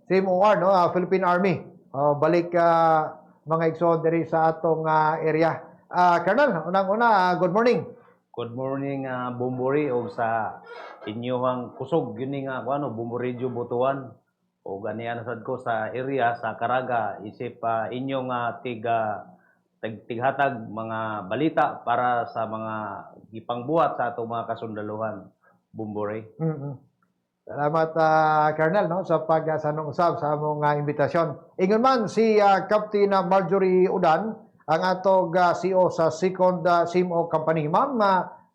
Same OR, no? Philippine Army. Balik mga igsoon diri sa atong area. Colonel, unang-una, good morning. Good morning, Bumburi o sa inyong kusog yun nga ano Bumburidyo Butuan o ganiyan sad ko sa area sa Caraga isip inyong tighatag mga balita para sa mga ipangbuhat sa atong mga kasundaluhan Bumburi. Salamat Colonel no sa pagsanong usab sa among imbitasyon. Ingon man si Captain Marjorie Udan ang atog CEO sa Second CMO Company. Ma'am,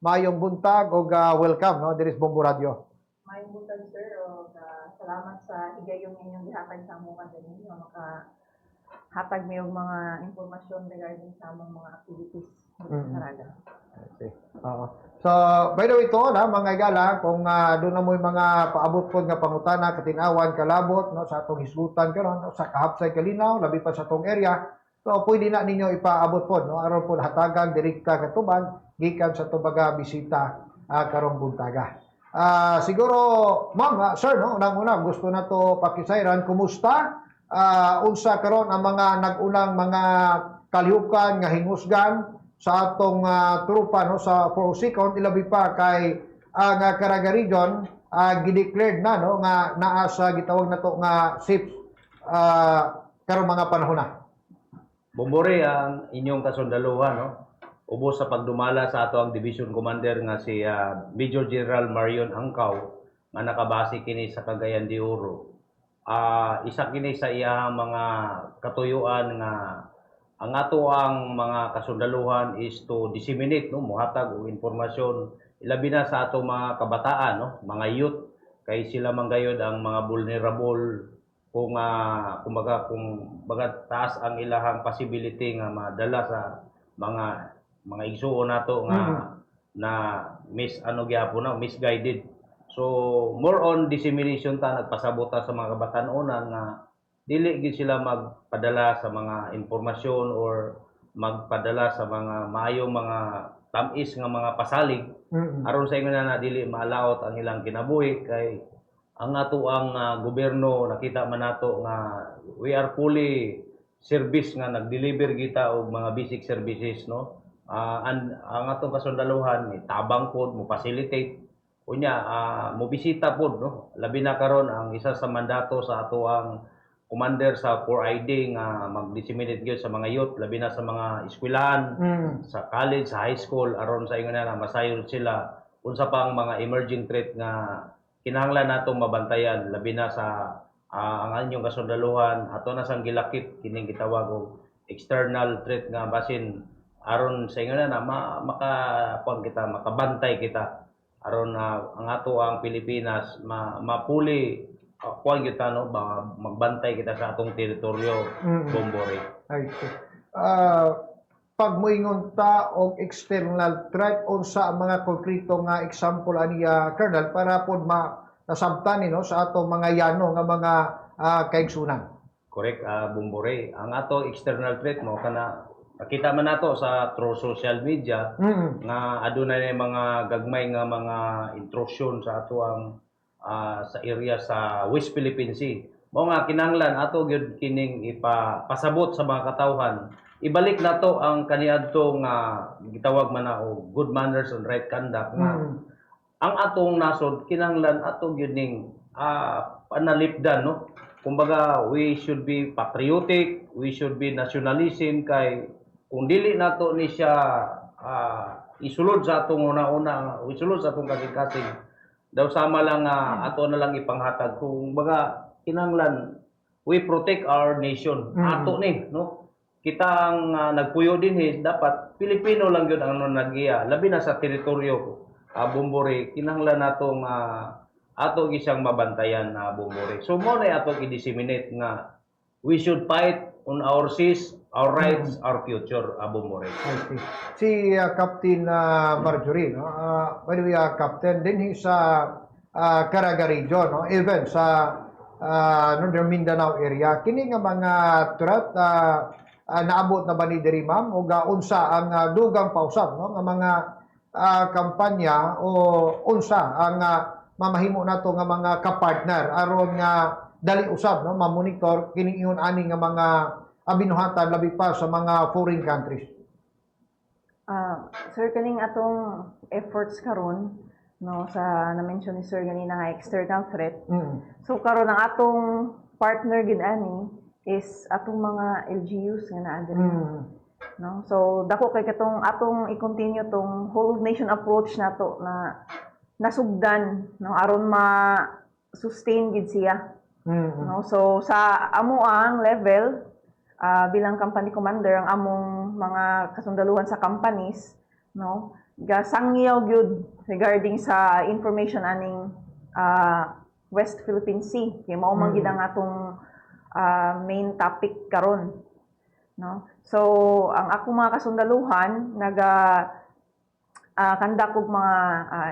mayong buntag o welcome no diri sa Bombo Radio. Mayong buntag sir o salamat sa higayong inyong gihatag sa among ninyo makahatag mi og mga impormasyon regarding sa among mga activities sa Caraga. Okay. So, by the way, ito na, mga igala, kung doon na mo yung mga paabot po nga pangutana, katinawan, kalabot, no, sa atong hisgutan karon no, sa kahapsay kalinaw, labi pa sa atong area, so pwede na ninyo ipaabot po, no, aron po hatagang direkta katuban, gikan sa tubaga bisita karong buntaga. Siguro, ma'am, sir, no, unang-una, gusto na to pakisayran, kumusta? Unsa karon ang mga nag-unang mga kalihukan nga hingusgan sa atong trupa no sa 402nd ilabi pa kay ang Caraga region gideclared na no nga naa sa gitawag nato nga safe karong mga panahon na. Bumburi ang inyong kasundaluhan no ubos sa pagdumala sa ato ang division commander nga si Major General Marion Angkaw nga nakabase kini sa Cagayan de Oro. Isa kini sa iyang mga katuyuan nga ang ato ang mga kasundaluhan is to disseminate no muhatag og impormasyon ilabi na sa ato mga kabataan no mga youth kay sila manggayod ang mga vulnerable kung baga taas ang ilahang possibility nga madala sa mga igsuon nato nga na misguided. So more on dissemination ta nagpasabot ta sa mga kabataan nga dili gid sila magpadala sa mga impormasyon or magpadala sa mga maayong mga tamis nga mga pasalig aron sa ingon na dili maalaot ang ilang kinabuhi kay ang ato ang gobyerno nakita man nato nga we are fully service nga nag-deliver kita og mga basic services no ang atong kasundaluhan tabang pod mo facilitate unya mo bisita pod no labi na karon ang isa sa mandato sa ato ang commander sa 4ID nga mag-disseminate gyud sa mga youth labi na sa mga eskwelahan sa college sa high school aron sa ingon na masayon sila unsa pang mga emerging threat nga kinahanglan natong mabantayan labi na sa ang anyong kasundaluhan ato na sang gilakip kining gitawag og external threat nga basin aron sa ingon na makabantay kita aron ang ato ang Pilipinas mapuli kuan kita no magbantay kita sa atong teritoryo Bombori. Ay, pag moingon ta og external threat unsa ang mga konkreto nga example aniya Colonel para pod nasabtan no sa atong mga yano nga mga kaigsunan. Correct, Bombori. Ang ato external threat mo kana nakita man nato sa through social media nga adunay mga gagmay nga mga intrusion sa ato ang sa area sa West Philippine Sea. Mao nga kinahanglan ato gyud kining ipasabot sa mga katawhan. Ibalik nato ang kaniadto nga gitawag man na og good manners and right conduct nga ang atong nasod kinahanglan ato gyud ning panalipdan no. Kumbaga we should be patriotic, we should be nationalism kay kung dili nato ni siya isulod sa atong una-una, isulod sa atong kasing-kasing daw sama lang ato na lang ipanghatag kung baga kinahanglan we protect our nation ato ni no kita ang nagpuyo din dapat Pilipino lang gyud ang nagiya labi na sa teritoryo Bombori kinahanglan natong ato isang mabantayan na Bombori so mo na ato i-disseminate nga we should fight on our seas our rights our future Bombori. Okay. Si Captain Marjorie no by the way Captain din sa Caraga region no even sa Northern Mindanao area kini nga mga threat naabot na ba ni diri ma'am o unsa ang dugang pausab no nga mga kampanya o unsa ang mamahimo nato nga mga kapartner aron nga dali usab no ma-monitor kini ingon ani nga mga binuhatan labi pa sa mga foreign countries. Sir, kaning atong efforts karon no sa na-mention ni Sir ganina nga external threat. So karon ang atong partner gid ani is atong mga LGUs nga naa diri. No? So dako kay katong atong i-continue tong whole nation approach nato na nasugdan no aron ma-sustain gid siya. No? So sa amo ang level bilang company commander ang among mga kasundaluhan sa companies no gasangyaw gyud regarding sa information aning West Philippine Sea kay mao man gid ang atong main topic karon no. So ang akong mga kasundaluhan conduct og mga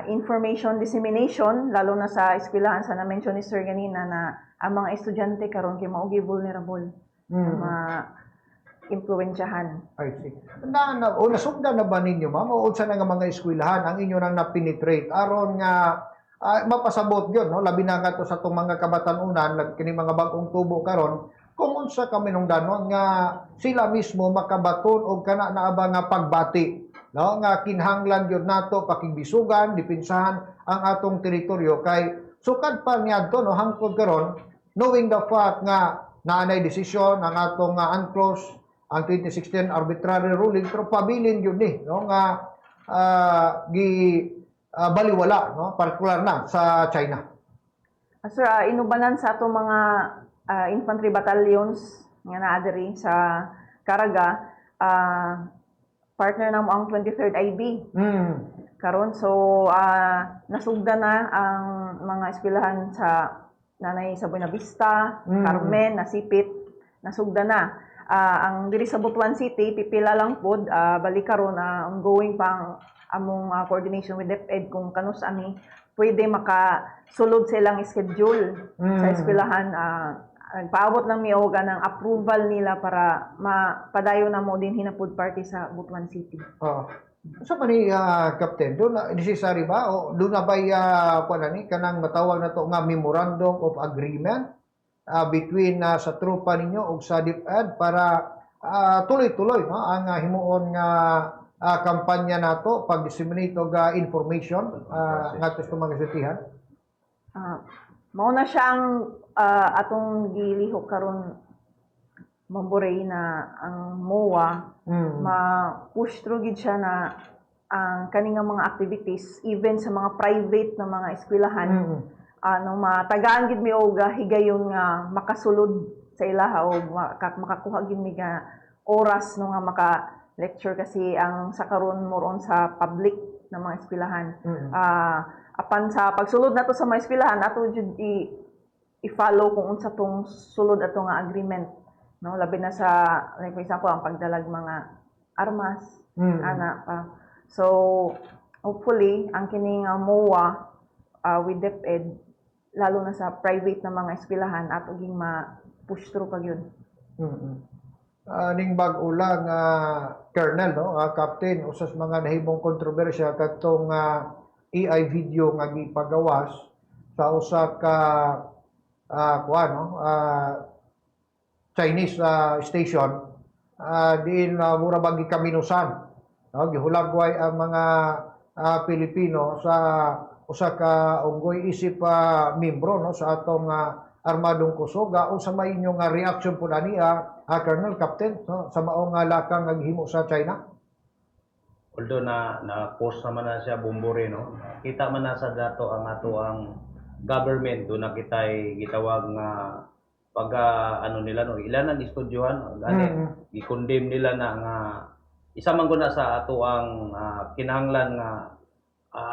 information dissemination lalo na sa eskwelahan sa na-mention ni Sir ganina na ang mga estudyante karon kay mao gyud vulnerable ma-impluwensyahan. I see. Nasugdan na ba ninyo, ma'am? O unsa na nga mga eskwelahan ang inyo nang na-penetrate aron nga mapasabot yun, no? Labi na nga to sa itong mga kabatanunan, kini mga bagong tubo karon kung unsa kami nung danon nga sila mismo makabaton og kana naaba nga pagbati, no? Nga kinahanglan gyud nato pakigbisugan, dipinsahan ang atong teritoryo kay sukad pa niadto no hangtod karon knowing the fact nga naanay desisyon ang atong UNCLOS ang 2016 arbitrary ruling pero pabilin yun no nga baliwala no partikular na sa China. Sir, inubanan sa atong mga infantry battalions nga naa diri sa Caraga partner namo ang 23rd IB. Karon so nasugdan na ang mga eskwelahan sa nanay sa Buena Vista, Carmen, Nasipit, nasugdan na. Ang diri sa Butuan City, pipila lang pod, balik karon ongoing pang among coordination with DepEd kung kanus ani pwede makasulod sa ilang schedule sa eskwelahan. Nagpaabot lang mi og ng approval nila para mapadayon na mo din hinapod party sa Butuan City. Sa man ni Captain, doon na necessary ba o doon na ba'y ni kanang matawag na to nga memorandum of agreement between sa tropa ninyo o sa DepEd para tuloy-tuloy no ang himuon nga kampanya nato pag-disseminate og information ngadto sa mga sitihan? Mao na siyang atong gilihok karon Mamboray na ang MOA ma-push through gid siya na ang kaning mga activities even sa mga private na mga eskwelahan matagaan gid mi og higayon nga makasulod sa ilaha o makakuha gid mi nga oras no nga maka-lecture kasi ang sa karon more on sa public na mga eskwelahan. Apan sa pagsulod nato sa mga eskwelahan ato jud i-follow kung unsa tong sulod ato nga agreement. No, labi na sa like for example ang pagdalag mga armas ana pa. So hopefully ang kining MOA with DepEd lalo na sa private na mga eskwelahan ato ging ma-push through pag yun. Ning bag-o lang Colonel no, Captain usas mga nahimong kontrobersya kadtong AI video nga gipagawas sa usa ka Chinese station diin mura bagi kaminusan no gihulagway ang mga Pilipino sa usa ka unggoy isip membro no sa atong armadong kusog o sa may inyong reaction pud aniya Colonel Captain no sa maong lakang naghimo sa China. Although na post naman na siya Bombore no kita man na sa dato ang ato ang government do na kitay gitawag nga pag nila no ilan ang estudyohan gani i-condemn nila na nga isa man gud na sa ato ang kinahanglan nga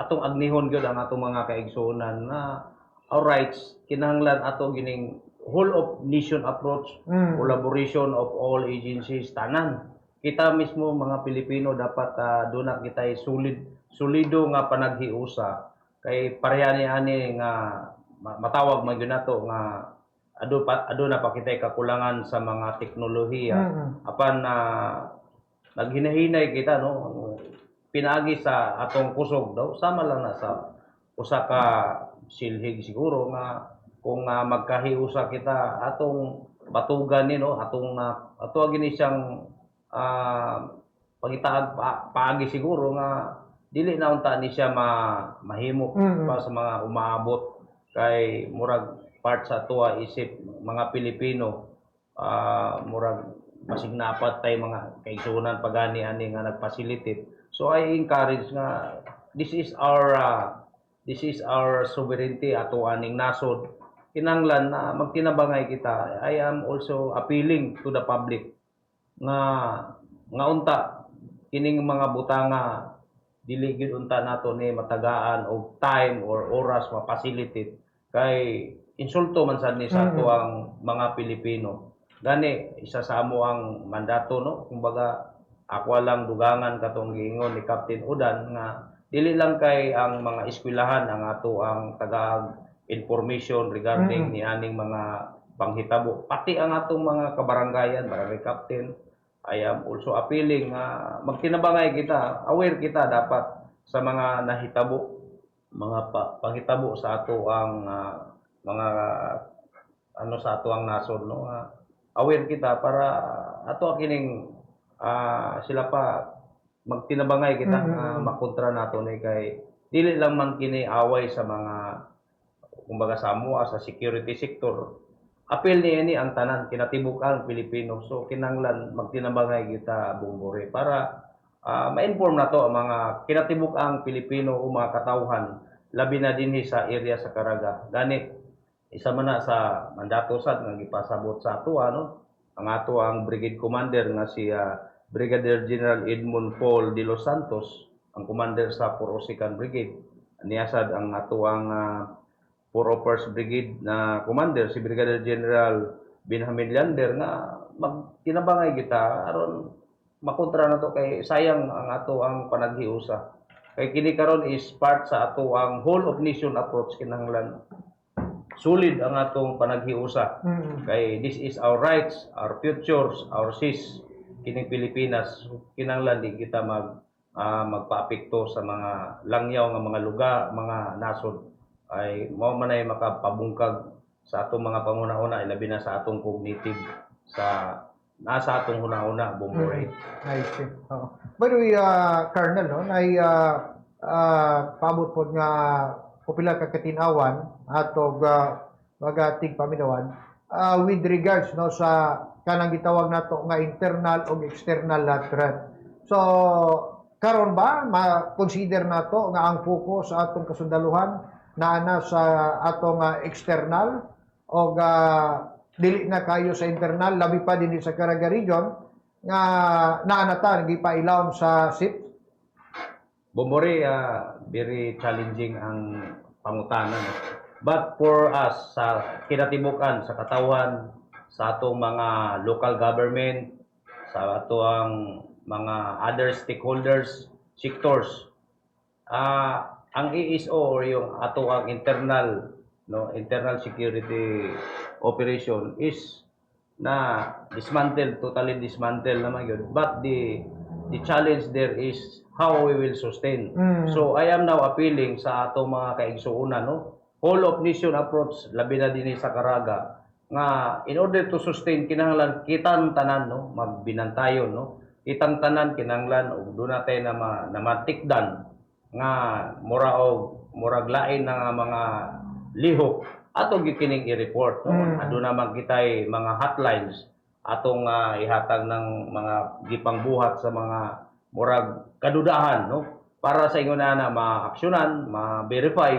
atong agnihon gyud ang atong mga kaigsuonan na our rights kinahanglan ato gining whole of nation approach collaboration of all agencies tanan kita mismo mga Pilipino dapat do na kitay solido nga panaghiusa kay pareha ni ani nga matawag man gyud nato nga ado na pa kitay kakulangan sa mga teknolohiya apan naghinahinay kita no pinaagi sa atong kusog daw sama lang na sa usa ka silhig siguro nga kung magkahiusa kita atong batugan ni no atong ato gini siyang pangitaag paagi siguro nga dili na unta ni siya mahimo pa sa mga umaabot kay murag part sa tuwa isip mga Pilipino murag masignapat tay mga kaigsunan pagani ani nga nagfacilitate. So I encourage nga this is our sovereignty ato aning nasod. Kinanglan na magtinabangay kita. I am also appealing to the public nga unta kining mga butanga dili gyud unta nato ni matagaan og time or oras ma-facilitate kay insulto man sad ni sa ato ang mga Pilipino. Gani isa sa amo ang mandato no kumbaga ako lang dugangan katong giingon ni Captain Udan nga dili lang kay ang mga eskwelahan ang ato ang tagaag information regarding ni aning mga panghitabo pati ang atong mga kabarangayan barangay captain. I am also appealing nga magtinabangay kita, aware kita dapat sa mga nahitabo, mga panghitabo sa ato ang mga ano sa ato ang nasod no. Aware kita para ato kining sila pa magtinabangay kita nga makontra nato ni kay dili lang man kini away sa mga kumbaga sa amuha sa security sector. Apil ni ang tanan kinatibuk-an Pilipino. So kinanglan magtinabangay kita Bongbore para ma-inform nato ang mga kinatibuk-ang Pilipino o mga katawhan labi na dinhi sa area sa Caraga. Gani isa man na sa mandato sad nga gipasabot sa ato ano ang ato ang brigade commander nga si Brigadier General Edmund Paul de los Santos ang commander sa 402nd Brigade. Niya sad ang ato ang 401st Brigade na commander si Brigadier General Benjamin Lander nga magtinabangay kita aron makontra na to kay sayang ang ato ang panaghiusa. Kay kini karon is part sa ato ang whole of nation approach kinahanglan solid ang atong panaghiusa. Kay this is our rights, our futures, our seas kining Pilipinas. Kinahanglan di kita magpaapekto sa mga langyaw nga mga lugar, mga nasod ay mao man ay makapabungkag sa atong mga panguna-una ilabi na sa atong cognitive sa nasa atong hunahuna Bongbore. I see. Oh. By the way, Colonel, no, nay paabot pod nga popular ka katinawan atog magatig paminawan with regards no sa kanang gitawag nato nga internal o external threat. So karon ba ma-consider nato nga ang focus sa atong kasundaluhan naa sa atong external o dili na kayo sa internal labi pa dinhi sa Caraga region nga naa na ta gipailawom sa SIP? Bongbore, very challenging ang pangutanan. But for us, sa kinatibukan, sa katawan, sa atong mga local government, sa atong mga other stakeholders, sectors, ang ESO or yung ato ang internal security operation is na totally dismantle naman yun. But the challenge there is how we will sustain. So I am now appealing sa atong mga kaigsuunan no, whole of nation approach labi na dinhi sa Caraga nga in order to sustain kinahanglan kitang tanan no, magbinantayon no, kitang tanan kinahanglan og doon natin na matikdan nga murag lain na nga mga lihok atong gikining i-report no. Ado naman kitay mga hotlines atong ihatag ng mga gipangbuhat sa mga murag kadudahan no para sa ingon na ma-aksyonan, ma-verify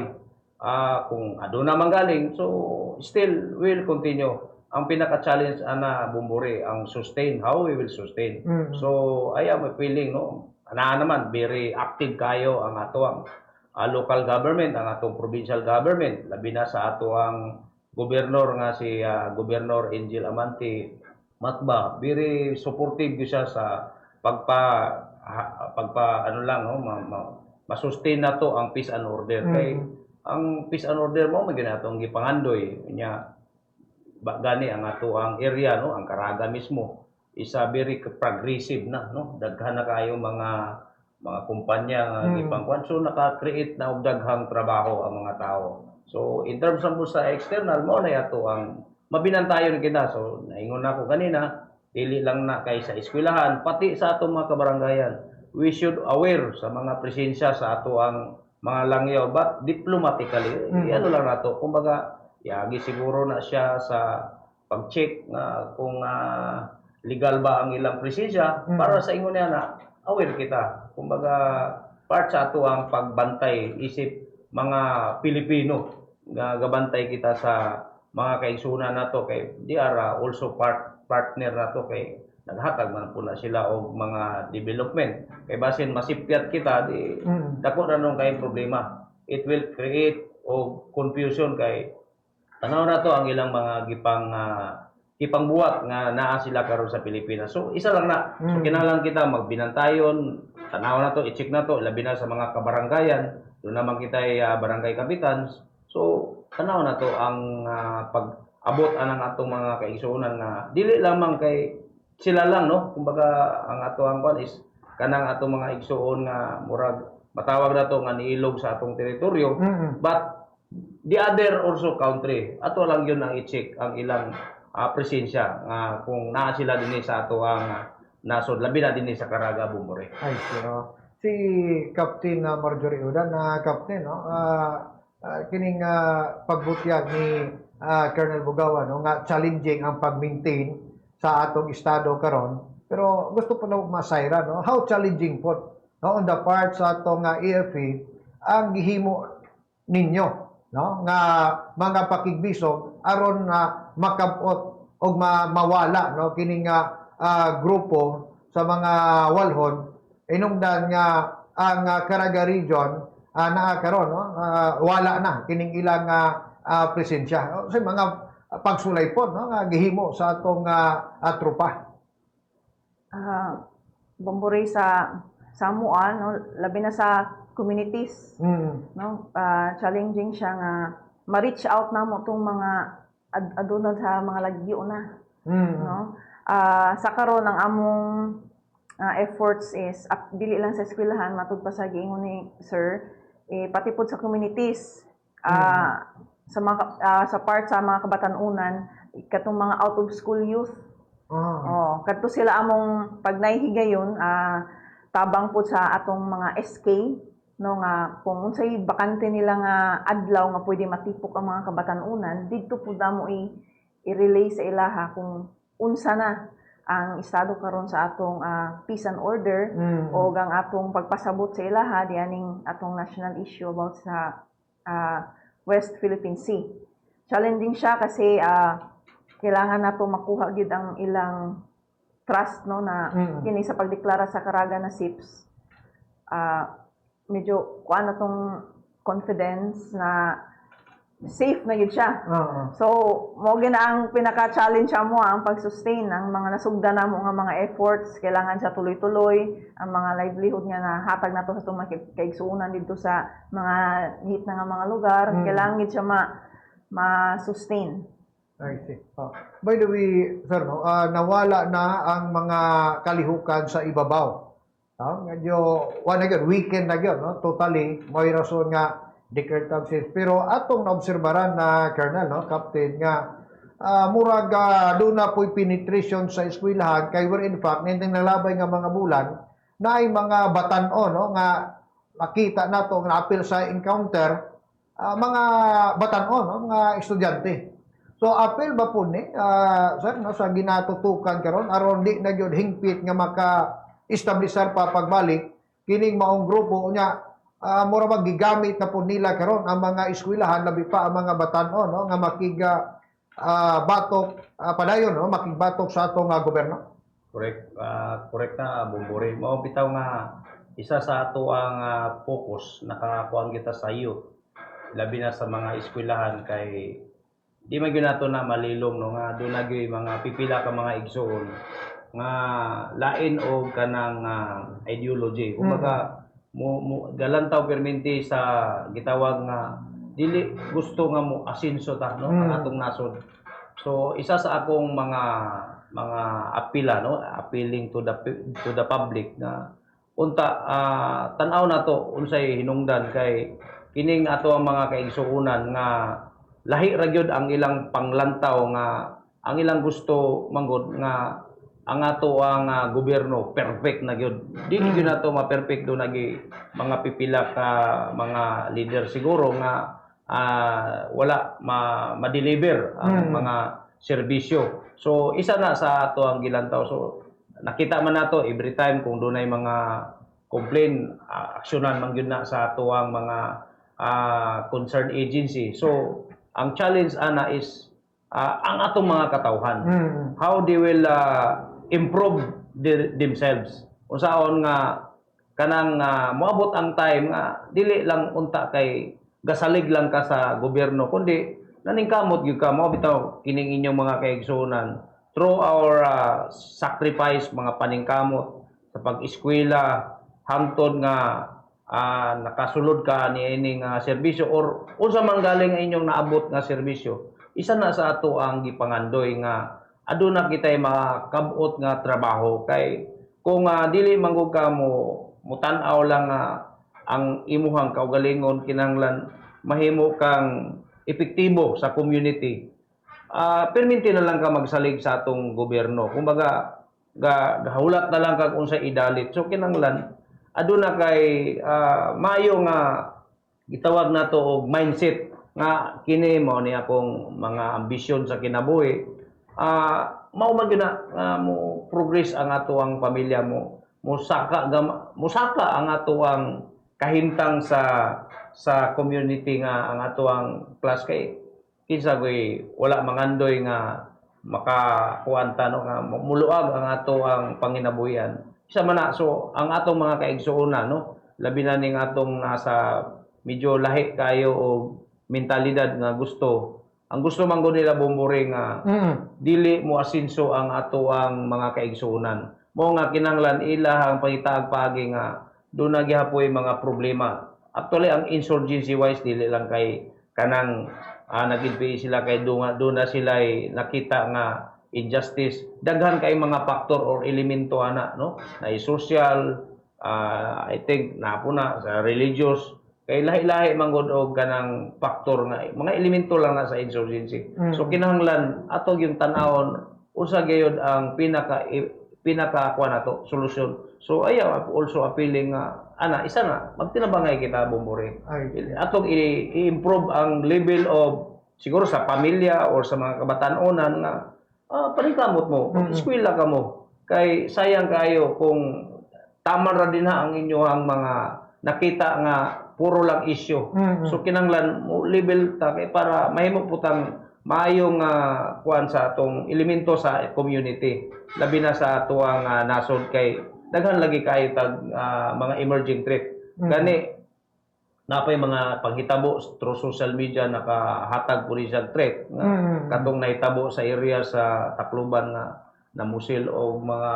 kung ado na manggaling. So still will continue. Ang pinaka-challenge ana Bongbore ang sustain, how we will sustain. So I am appealing no ana naman very active kayo ang ato ang local government, ang atong provincial government, labi na sa ato ang gobernador nga si Governor Angel Amante Matba. Very supportive siya sa pagpa ano lang no, ma-sustain na to ang peace and order. Kay ang peace and order mo maginatong gipangandoy nya gani ang ato ang area no, ang Caraga mismo isa very progressive na no, daghan na kayo mga kumpanya nga gipangkuan so naka-create na og daghang trabaho ang mga tao. So in terms of sa external mo na yato ang mabinantayon kita. So naingon ako kanina, dili lang na kay sa eskwelahan, pati sa atong mga kabaranggayan. We should aware sa mga presensya sa ato ang mga langyaw, but diplomatically, ano lang nato, kumbaga, yagi siguro na siya sa pag-check na kung legal ba ang ilang presensya para sa ingon niya na aware kita. Kumbaga, part sa ato ang pagbantay isip mga Pilipino nga gabantay kita sa mga kaigsunan nato kay they are also partner nato kay naghatag man po na sila og mga development kay basin masipyat kita di dako na nung kay problema, it will create og confusion kay tanaw na to ang ilang mga gipang buhat nga naa sila karon sa Pilipinas. So isa lang na, so kinahanglan kita magbinantayon, tanaw na to, i-check na to, labi na sa mga kabaranggayan, doon naman kita barangay kapitan. So tanaw na to ang pag-abot anang atong mga kaigsuonan nga dili lamang kay sila lang, no, kumbaga ang ato ang kwan is kanang atong mga igsuon nga murag matawag na to nga niilog sa atong teritoryo, but the other also country ato lang yun ang i-check ang ilang presensya kung naa sila dinhi sa ato ang nasod labi na dinhi sa Caraga, Bumbore. Ay, si Captain Marjorie Udan na Captain, no? Kining pagbutyag ni Colonel Bugawa, no, nga challenging ang pag-maintain sa atong estado karon, pero gusto po na masayra, no, how challenging po, no, on the part sa atong AFP ang gihimo ninyo, no, nga mga pakigbisog aron makabot o mawala, no, kining grupo sa mga walhon inungdan nga ang Caraga region naa karon, no, wala na kining ilang presensya. So mga pagsulay po, no, nga gihimo sa atong tropa. Bumbore sa Samoa, no, labi na sa communities, no, challenging siya nga ma-reach out na mo tong mga aduna sa mga lagyo na, no. Sa karon ang among efforts is dili lang sa eskwelahan, matud pa sa giingon ni sir, pati pod sa communities, sa mga sa part sa mga kabatanunan, katong mga out of school youth. Kadto sila among pag nahihigayon, tabang po sa atong mga SK, no, nga kung unsay bakante nila nga adlaw nga pwede matipok ang mga kabatanunan, didto pud namo i-relay sa ilaha kung unsa na ang estado karon sa atong peace and order o ang atong pagpasabot sa ilaha dianing atong national issue about sa West Philippine Sea. Challenging siya kasi kailangan nato makuha gid ang ilang trust, no, na kini sa pagdeklara sa Caraga na SIPS. Medyo kuan na tong confidence na safe na yun siya. So mo gina ang pinaka-challenge mo ang pag-sustain ang mga nasugdan namo nga mga efforts, kailangan siya tuloy-tuloy ang mga livelihood nga nahatag nato sa mga kaigsuonan dito sa mga hit na nga mga lugar, kailangan gid siya ma-sustain. I see. By the way, sir, no, nawala na ang mga kalihukan sa ibabaw. Medyo weekend na gyud, no, totally may rason nga declared absence. Pero atong naobserbaran na Colonel, no, Captain, nga murag doon na po'y penetration sa eskwelahan kay were in fact ninding nalabay nga mga bulan na ay mga batan-o, no, nga makita nato nga apil sa encounter mga batan-o, no, nga estudyante. So apil ba po ni sir, no, sa ginatutukan karon aron di na gyud hingpit nga maka-establishar pa pagbalik kining maong grupo unya. Mura magigamit na po nila karon ang mga eskwelahan labi pa ang mga batan-o, no, nga batok padayon, no, makigbatok sa atong gobyerno. Correct na, Bumbore. Mao bitaw nga isa sa ato ang focus nakakuan kita sa youth labi na sa mga eskwelahan kay di man gyud nato na malilom, no, nga doon na gyud mga pipila ka mga igsoon nga lain og kanang ideology. Kumbaga galantaw perminti sa gitawag nga dili gusto nga mo asenso ta, no, ang atong nasod. So isa sa akong mga apila, no, appealing to the public na unta tan-aw na to unsay hinungdan kay kining ato ang mga kaigsuonan nga lahi ra gyud ang ilang panglantaw nga ang ilang gusto manggod nga ang ato ang gobyerno perfect na gyud. Dili gyud nato ma-perfect do nagi mga pipila ka mga leader siguro nga wala ma-deliver ang mga serbisyo. So isa na sa ato ang gilantaw. So nakita man nato every time kung dunay mga complaint, aksyonan man gyud na sa ato ang mga concerned agency. So ang challenge ana is ang atong mga katawhan. How they will improve themselves. Unsaon nga kanang moabot ang time nga dili lang unta kay gasalig lang ka sa gobyerno kundi naningkamot gyud ka mo bitaw kining inyong mga kaigsuonan through our sacrifice mga paningkamot sa pag-eskwela hangtod nga nakasulod ka ni ining serbisyo or unsa man galing ang inyong naabot nga serbisyo. Isa na sa ato ang gipangandoy nga aduna kitay makabot nga trabaho kay kung dili manggod ka mutan-aw lang ang imuhang kaugalingon kinahanglan mahimo kang epektibo sa community. Perminti na lang ka magsalig sa atong gobyerno. Kumbaga gahulat na lang kag unsa idalit. So kinahanglan aduna kay maayo nga gitawag nato og mindset nga kini mao ni akong mga ambisyon sa kinabuhi. Mao man gyud na mo progress ang ato ang pamilya mo musaka ang ato ang kahimtang sa community nga ang ato ang class kay kinsa goy wala mangandoy nga makakuanta no nga muluag ang ato ang panginabuhian isa man na so ang atong mga kaigsuonan no labi na ning atong nasa medyo lahi kayo og mentalidad nga ang gusto man gud nila bumburi nga dili mo asinso ang ato ang mga kaigsuonan mo nga kinahanglan ilahang pangitaag pagi nga do na gihapoy mga problema. Actually ang insurgency wise dili lang kay kanang nag-NPA sila kay do na sila nakita nga injustice daghan kay mga factor or elemento ana no na social I think napuna sa religious kay lahi-lahi manggod og kanang factor nga mga elemento lang na sa insurgency. So kinahanglan ato yung tan-awon usa gayud ang pinaka kuha nato solusyon. So ayaw also appealing ana isa na magtinabangay kita bumburi. Atong i-improve ang level of siguro sa pamilya or sa mga kabataan-onan nga paningkamot mo, eskwela ka mo. Kay sayang kayo kung tama ra din ang inyong mga nakita nga puro lang issue. So kinahanglan mo level ta kay para mahimo putang maayong kuan sa atong elemento sa community. Labi na sa atuang nasod kay daghan lagi kayo tag mga emerging threat. Gani napay mga paghitabo through social media nakahatag po siya threat nga katong nahitabo sa area sa Tacloban na musil o mga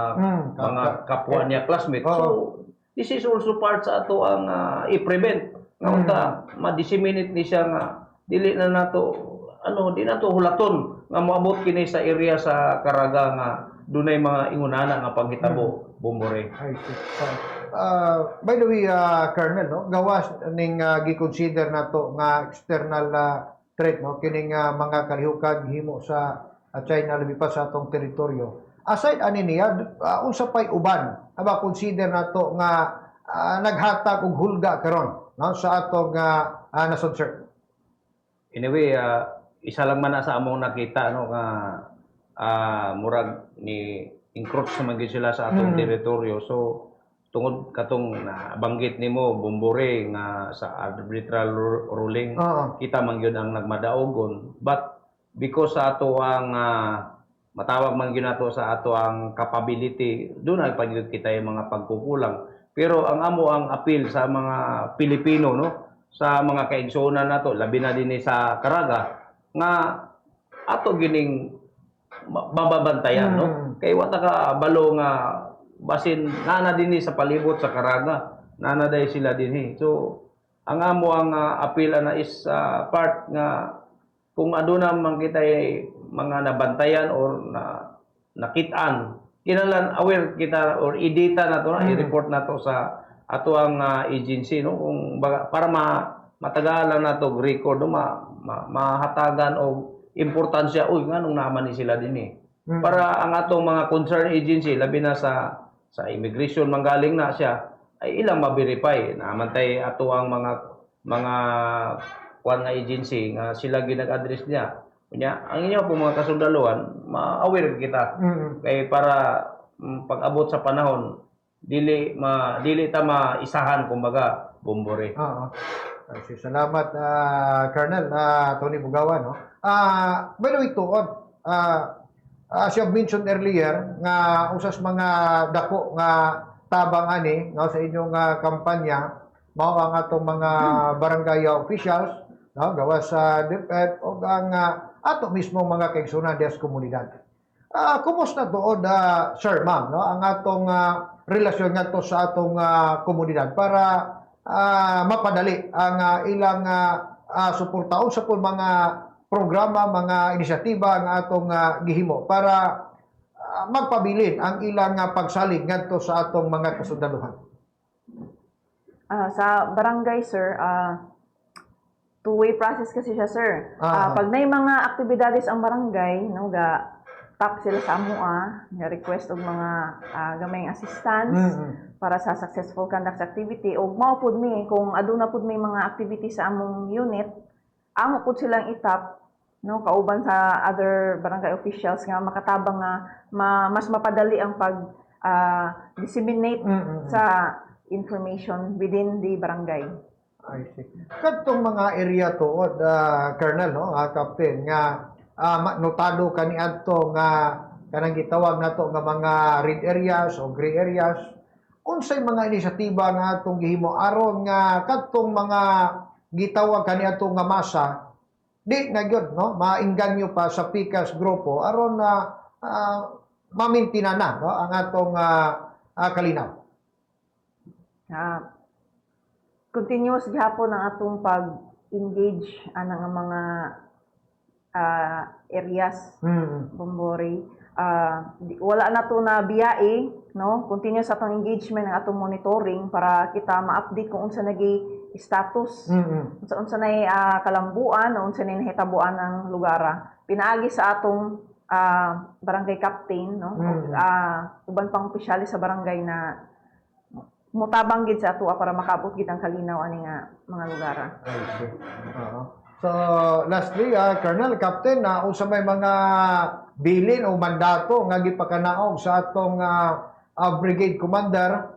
kapwa niya classmates. So this is also part sa ato ang i-prevent nga unta ma-disseminate ni siya nga dili na nato di nato hulaton nga moabot kini sa area sa Caraga nga dunay mga ingunana nga panghitabo bumbore. By the way, Colonel, no, gawas ning gi-consider nato nga external threat no kining mga kalihukag himo sa China labi pa sa atong teritoryo. Aside ani niya, unsa pay uban aba consider nato nga naghatag og hulga karon no sa atong nasod sir. Anyway, isa lang man na sa among nakita no nga murag ni encroach sa magid sila sa atong teritoryo. So tungod katong nabanggit nimo bumbore nga sa arbitral ruling kita man gyud ang nagmadaogon but because sa ato ang matawag man gyud nato sa ato ang capability doon ay pagyud kita yung mga pagkukulang pero ang amo ang appeal sa mga Pilipino no sa mga kaigsuonan nato labi na dinhi sa Caraga nga ato gining mababantayan no kay wata ka balo nga basin nana dinhi sa palibot sa Caraga nanaday sila dinhi so ang amo ang appeal na is part nga kung aduna man kita mga nabantayan or nakitaan kinahanglan aware kita or i-data nato na i-report nato sa ato ang agency no kung para matagalan na to record no, mahatagan og importansya uy nganong naman ni sila dinhi. Para ang atong mga concerned agency labi na sa immigration manggaling na siya ay ilang ma-verify naman tay ato ang mga kuan nga agency nga sila ginag-address niya. Kunya ang inyo po mga kasundaluhan ma-aware kita kay para pag-abot sa panahon dili ta maisahan kumbaga bombore. Oo. Ay, salamat, Colonel Tony Bugawa, no? By the way, tuod, as you have mentioned earlier, nga usas mga dako nga tabang ani nga sa inyong kampanya, mao ang atong mga barangay officials, no? Gawa sa DepEd o ang ato mismo mga kaigsunan des komunidad. Kumusta tuod, sir, ma'am, no? Ang atong relasyon ngadto sa atong komunidad para mapadali ang ilang suportaon sa pun mga programa, mga inisyatiba nga atong gihimo para magpabilin ang ilang pagsalig ngadto sa atong mga kasundaluhan. Sa barangay, sir, two-way process kasi siya, sir. Pag may mga aktibidades ang barangay, no, tap sila sa amua, nga request og mga gamayng assistance para sa successful conduct activity og mao pud mi kung aduna pud may mga activity sa among unit, amo pud silang itap, no, kauban sa other barangay officials nga makatabang nga mas mapadali ang pag disseminate sa information within the barangay. I see. Kadtong mga area tuod, Colonel, no, Captain, nga notado kaniadto nga kanang gitawag nato nga mga red areas o gray areas, unsay mga inisyatiba nga atong gihimo aron nga kadtong mga gitawag kaniadto nga masa di na gyud, no, maingganyo pa sa pikas grupo aron na mamintina na, no, ang atong kalinaw. Continuous gihapon ang atong pag-engage anang mga areas, Bombori. Wala na to na biyae, no? Continuous atong engagement ang atong monitoring para kita ma-update kung unsa nagi status, unsa nay kalambuan, unsa nay nahitabuan ng lugara. Pinaagi sa atong barangay captain, no? Uban pang opisyales sa barangay na mutabang gid sa ato para makaabot gid ang kalinaw ani nga mga lugara. So, lastly, Colonel, Captain, unsa may mga bilin o mandato nga gipakanaog sa atong brigade commander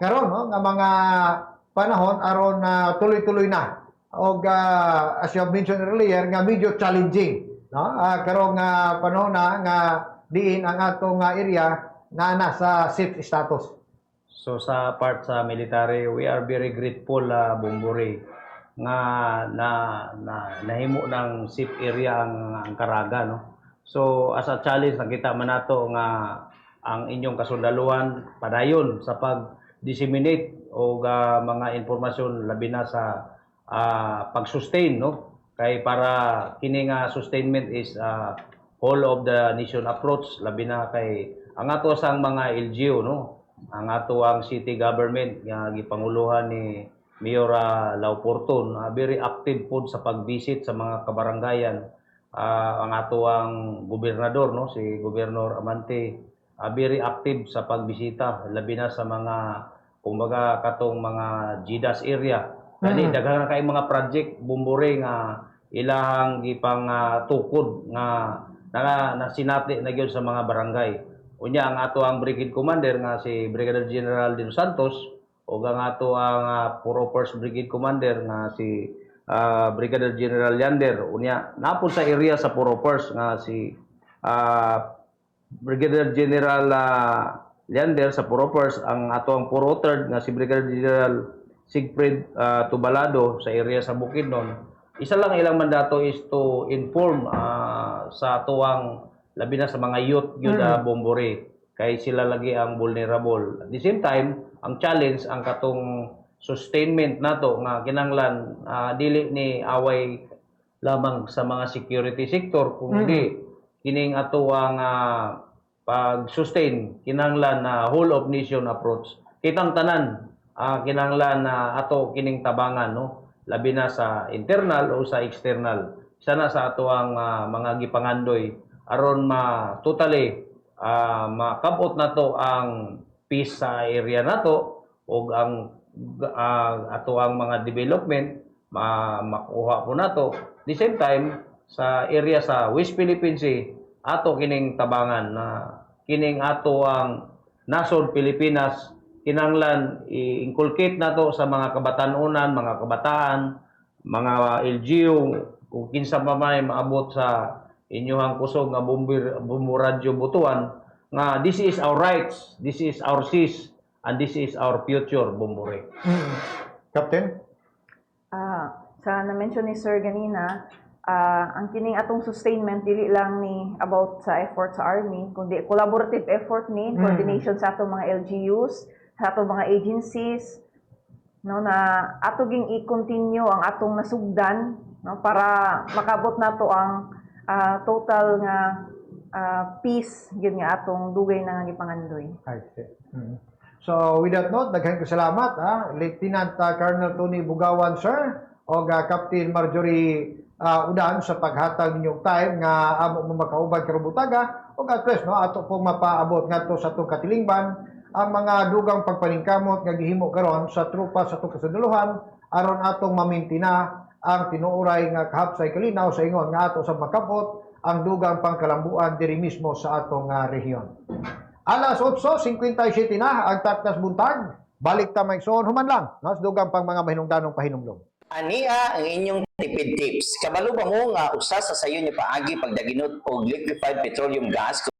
karon, no, nga mga panahon aron tuloy-tuloy na og as you have mentioned earlier nga medyo challenging, no, karong panahon na nga diin ang atong area na sa safe status. So sa part sa military, we are very grateful Bombore nga nahimo ng safe area ang Caraga, no. So as a challenge nakita man nato nga ang inyong kasundaluhan padayon sa pag-disseminate o mga impormasyon labi na sa pag-sustain, no, kay para kini nga sustainment is whole of the nation approach labi na kay ang ato sang mga LGU, no, ang ato ang city government nga gipanguluhan ni Mayor Lau Porton, very active po sa pag-visit sa mga kabaranggayan. Ang ato ang gobernador, no, si Gobernador Amante, very active sa pagbisita labi na sa mga kumbaga katong mga GDAS area. Kani daghan kay mga project Bombore nga ilahang gipang tukod nga nasinati na gyud sa mga barangay. Unya ang ato ang brigade commander nga si Brigadier General Dino Santos o ang ato ang Puro First Brigade Commander nga si Brigadier General Yander. Unya napon sa area sa Puro First nga si Brigadier General Yander sa Puro First, ang ato ang Puro Third nga si Brigadier General Sigfrid Tubalado sa area sa Bukidnon. Isa lang ilang mandato is to inform sa ato ang labi na sa mga youth gyud Bombore kay sila lagi ang vulnerable. At the same time, ang challenge ang katong sustainment nato nga kinahanglan dili ni away lamang sa mga security sector kundi kining ato ang pag-sustain kinahanglan na whole of nation approach. Kitang tanan kinahanglan na ato kining tabangan, no. labi na sa internal o sa external. Sana sa ato ang mga gipangandoy aron totally makabot nato ang peace sa area nato o ang ato ang mga development makuha po nato. The same time sa area sa West Philippine Sea ato kining tabangan na kining ato ang nasod Pilipinas kinanglan i-inculcate nato sa mga kabatanunan, mga kabataan, mga LGU kung kinsa pa may maabot sa inyohang kusog nga bumburadyo butuan nga this is our rights, this is our seas, and this is our future, Bumbore. Captain? Sa na-mention ni Sir ganina, ang kining atong sustainment dili lang ni about sa effort sa Army, kundi collaborative effort ni coordination sa atong mga LGUs, sa atong mga agencies, no, na ato ging i-continue ang atong nasugdan, no, para makabot nato ang total nga peace gyud nga atong dugay na nga gipangandoy. I see. So, with that note, daghang salamat, Lieutenant Colonel Tony Bugawan, sir, o Captain Marjorie Udan sa paghatag ninyong time nga amo mo makauban karong butaga o at least no ato pong mapaabot ngadto sa atong katilingban ang mga dugang pagpaningkamot nga gihimo karon sa trupa sa atong kasundalohan aron atong mamintina ang tinuoray nga kahapsay kalinaw sa ingon nga ato sa makabot ang dugang pangkalambuan diri mismo sa atong rehiyon. Alas 8:57 na ang taktas buntag. Balik ta maigsoon human lang no sa dugang pang mga mahinungdanong pahinumdom. Ania ang inyong tipid tips. Kabalo ba mo nga usa sa sayo niya paagi pagdaginot og liquefied petroleum gas